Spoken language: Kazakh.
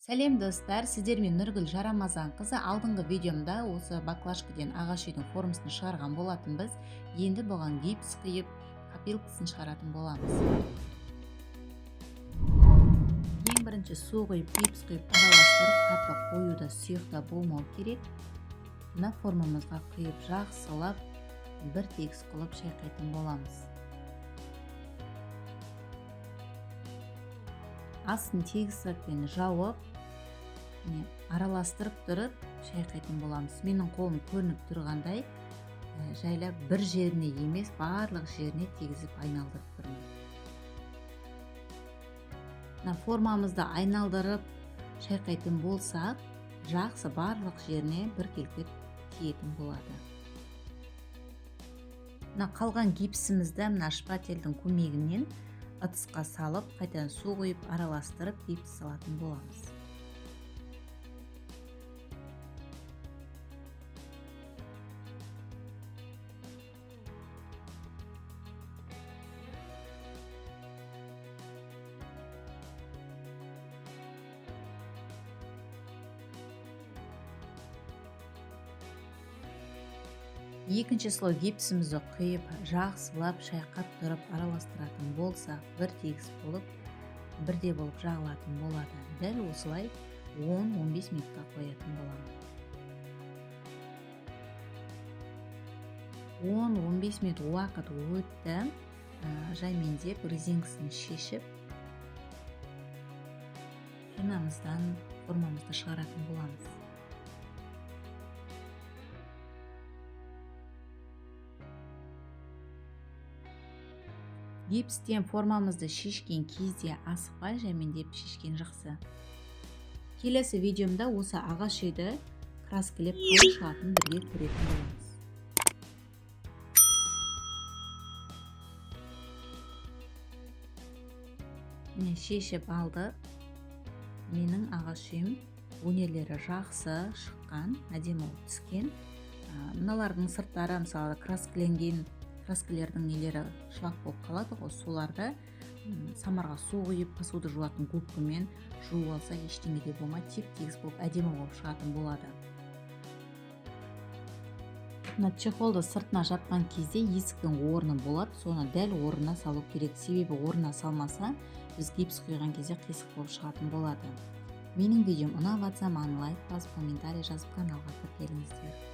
Сәлем достар, сіздермен Нұргүл Жарамазан қызы. Алдыңғы видеомда осы баклажкіден ағаш үйдің формасын шығарған болатынбыз. Енді бұған гипс құйып, копилкасын шығаратын боламыз. Ең бірінші су құйып, гипс құйып араластырып, қатты қоюда сұйықта болмау керек. Мына формамызға құйып жақсылап, бір тегіс қылып шайқайтын боламыз. Астын тегіс затпен жауып, араластырып тұрып шайқайтын боламыз. Менің қолым көрініп тұрғандай, жайлап бір жеріне емес, барлық жеріне тегізіп айналдырып тұрмын. Формамызды айналдырып шайқайтын болсақ, жақсы барлық жеріне біркелкі тиетін болады. Қалған гипсімізді шпательдің көмегімен ыдысқа салып, қайтадан су құйып араластырып гипс салатын боламыз. Екінші слой гипсімізді құйып, жақсылап шайқап тұрып араластыратын болсақ, бір тегіс болып, бірде болып жағылатын болады. Дәл осылай 10-15 минутқа қоятын боламын. 10-15 минут уақыт өтті. Жаймендеп резинкасын шешіп, фенамыздан формамызды шығаратын боламыз. Гипстен формамызды шешкен кезде асықпай жаймендеп шешкен жақсы. Келесі видеомда осы ағаш үйді краскілеп қалай шығатынын бірге көретін боламыз. Міне шешіп алды. Менің ағаш үйім өнерлері жақсы шыққан, әдемі болып түскен. Мыналардың сырттары мысалы краскілердің нелері шылақ болып қалады ғой, соларды самарға су құйып, посуда жуатын губкамен жуып алса ештеңе де болмайды, теп-тегіс болып әдемі болып шығатын болады. Чехолды сыртына жапқан кезде есіктің орны болады, соны дәл орнына салу керек. Себебі орнына салмаса, біз гипс құйған кезде қисық болып шығатын болады. Менің видеом ұнап жатса, маған лайк басып, комментарий жазып, каналға кіріп келіңіздер.